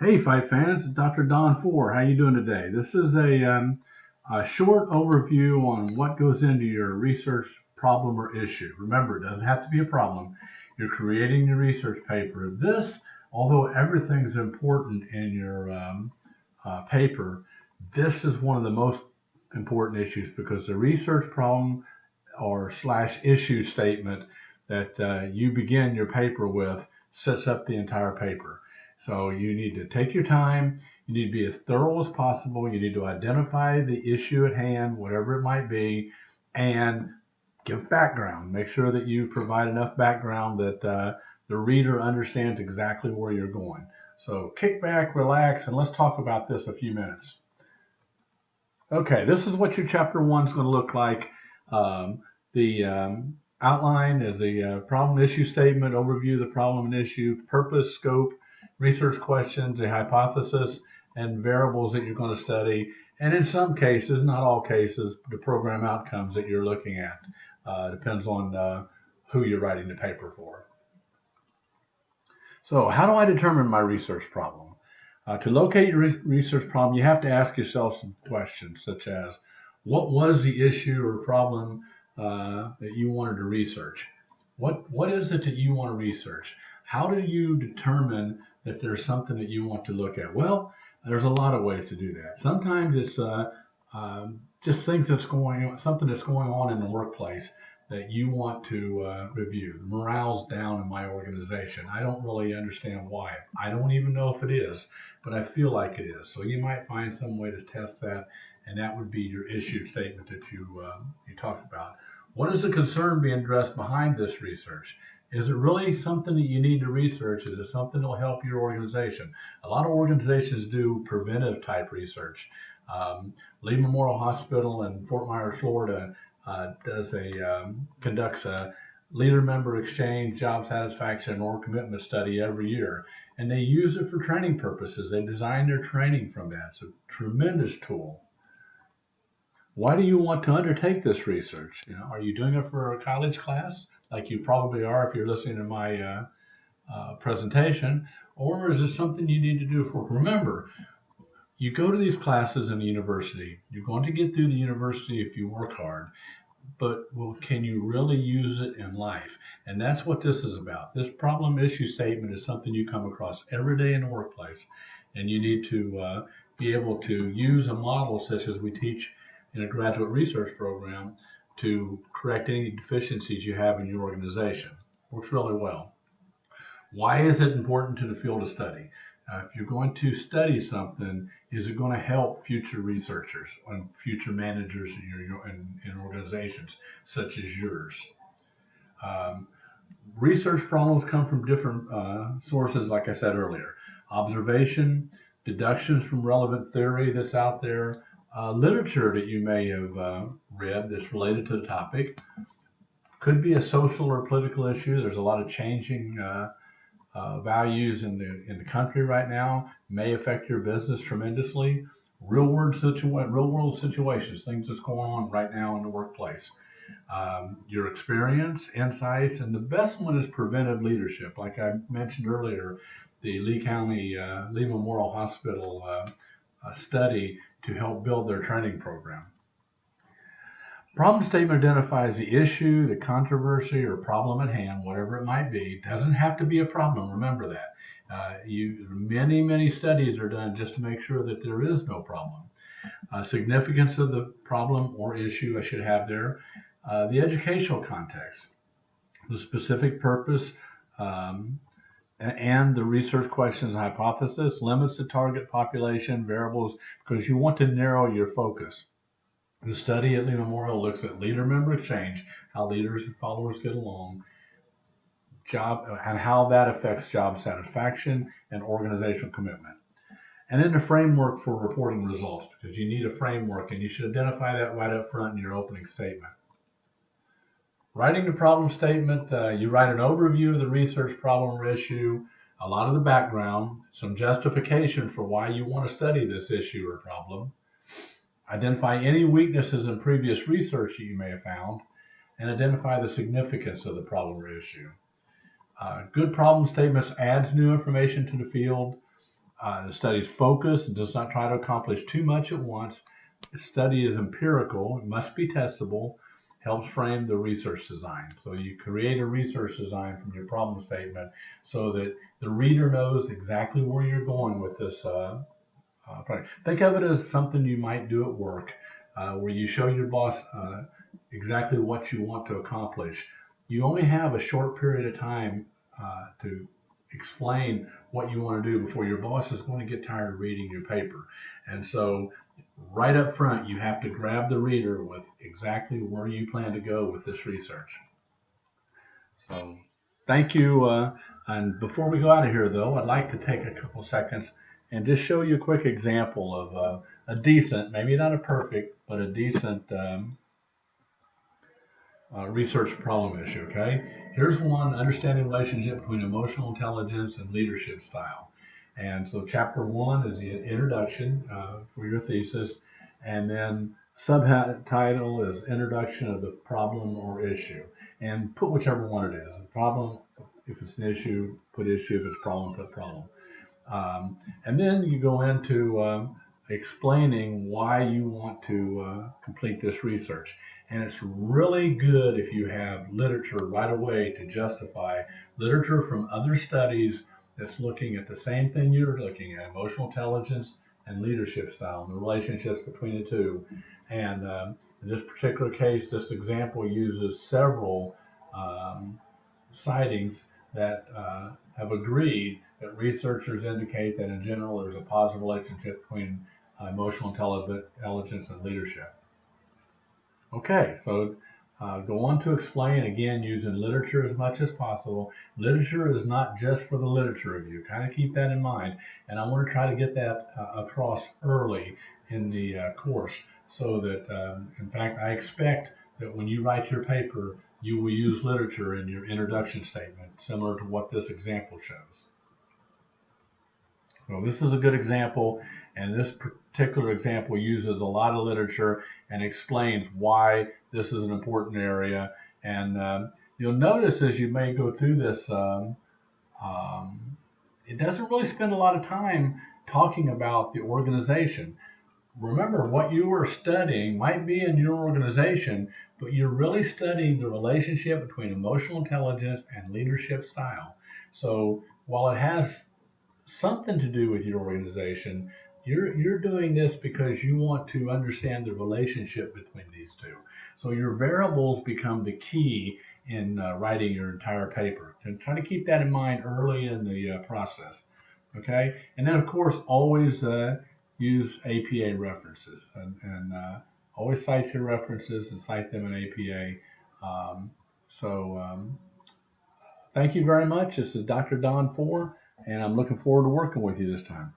Hey, Fight fans, it's Dr. Don Four. How you doing today? This is a short overview on what goes into your research problem or issue. Remember, it doesn't have to be a problem. You're creating your research paper. This, although everything's important in your paper, this is one of the most important issues because the research problem or slash issue statement that you begin your paper with sets up the entire paper. So you need to take your time. You need to be as thorough as possible. You need to identify the issue at hand, whatever it might be, and give background. Make sure that you provide enough background that the reader understands exactly where you're going. So kick back, relax, and let's talk about this a few minutes. Okay, this is what your chapter one is going to look like. The outline is the problem issue statement, overview of the problem and issue, purpose, scope, research questions, the hypothesis, and variables that you're going to study. And in some cases, not all cases, the program outcomes that you're looking at. Depends on who you're writing the paper for. So how do I determine my research problem? To locate your research problem, you have to ask yourself some questions such as, what was the issue or problem that you wanted to research? What is it that you want to research? How do you determine that there's something that you want to look at? Well, there's a lot of ways to do that. Sometimes it's just something that's going on in the workplace that you want to review. Morale's down in my organization. I don't really understand why. I don't even know if it is, but I feel like it is. So you might find some way to test that, and that would be your issue statement that you talk about. What is the concern being addressed behind this research? Is it really something that you need to research? Is it something that will help your organization? A lot of organizations do preventive type research. Lee Memorial Hospital in Fort Myers, Florida, conducts a leader member exchange, job satisfaction, and org commitment study every year, and they use it for training purposes. They design their training from that. It's a tremendous tool. Why do you want to undertake this research? Are you doing it for a college class, like you probably are if you're listening to my presentation, or is this something you need to do for? Remember, you go to these classes in the university. You're going to get through the university if you work hard, but can you really use it in life? And that's what this is about. This problem issue statement is something you come across every day in the workplace, and you need to be able to use a model such as we teach in a graduate research program to correct any deficiencies you have in your organization. Works really well. Why is it important to the field of study? If you're going to study something, is it going to help future researchers and future managers in organizations such as yours? Um, Research problems come from different sources, like I said earlier. Observation, deductions from relevant theory that's out there, literature that you may have read that's related to the topic. Could be a social or political issue. There's a lot of changing values in the country right now, may affect your business tremendously. Real world situations, things that's going on right now in the workplace. Your experience, insights, and the best one is preventive leadership. Like I mentioned earlier, the Lee Memorial Hospital study to help build their training program. Problem statement identifies the issue, the controversy, or problem at hand, whatever it might be. It doesn't have to be a problem. Remember that. Many studies are done just to make sure that there is no problem. Significance of the problem or issue I should have there. The educational context, the specific purpose, and the research questions and hypothesis, limits the target population, variables, because you want to narrow your focus. The study at Lee Memorial looks at leader member exchange, how leaders and followers get along, and how that affects job satisfaction and organizational commitment. And then the framework for reporting results, because you need a framework and you should identify that right up front in your opening statement. Writing the problem statement, you write an overview of the research problem or issue, a lot of the background, some justification for why you want to study this issue or problem. Identify any weaknesses in previous research that you may have found, and identify the significance of the problem or issue. Good problem statements adds new information to the field. The study is focused and does not try to accomplish too much at once. The study is empirical, it must be testable, helps frame the research design. So you create a research design from your problem statement so that the reader knows exactly where you're going with this project. Think of it as something you might do at work, where you show your boss exactly what you want to accomplish. You only have a short period of time to explain what you want to do before your boss is going to get tired of reading your paper. And so right up front, you have to grab the reader with exactly where you plan to go with this research. So thank you. And before we go out of here, though, I'd like to take a couple seconds and just show you a quick example of a decent, maybe not a perfect, but a decent research problem issue. Okay, here's one: understanding the relationship between emotional intelligence and leadership style. And so, chapter one is the introduction for your thesis, and then subtitle is introduction of the problem or issue, and put whichever one it is. The problem, if it's an issue, put issue. If it's problem, put problem. And then you go into explaining why you want to complete this research. And it's really good if you have literature right away to justify literature from other studies that's looking at the same thing you're looking at, emotional intelligence and leadership style, and the relationships between the two. And in this particular case, this example uses several sightings that have agreed that researchers indicate that in general there's a positive relationship between emotional intelligence and leadership. Okay, so go on to explain again using literature as much as possible. Literature is not just for the literature review. Kind of keep that in mind. And I want to try to get that across early in the course so that, in fact, I expect that when you write your paper, you will use literature in your introduction statement, similar to what this example shows. So this is a good example, and this particular example uses a lot of literature and explains why this is an important area. And you'll notice as you may go through this, it doesn't really spend a lot of time talking about the organization. Remember, what you are studying might be in your organization, but you're really studying the relationship between emotional intelligence and leadership style. So while it has something to do with your organization, you're doing this because you want to understand the relationship between these two. So your variables become the key in writing your entire paper. And try to keep that in mind early in the process. Okay, and then of course always use APA references and always cite your references and cite them in APA. Thank you very much. This is Dr. Don Four, and I'm looking forward to working with you this time.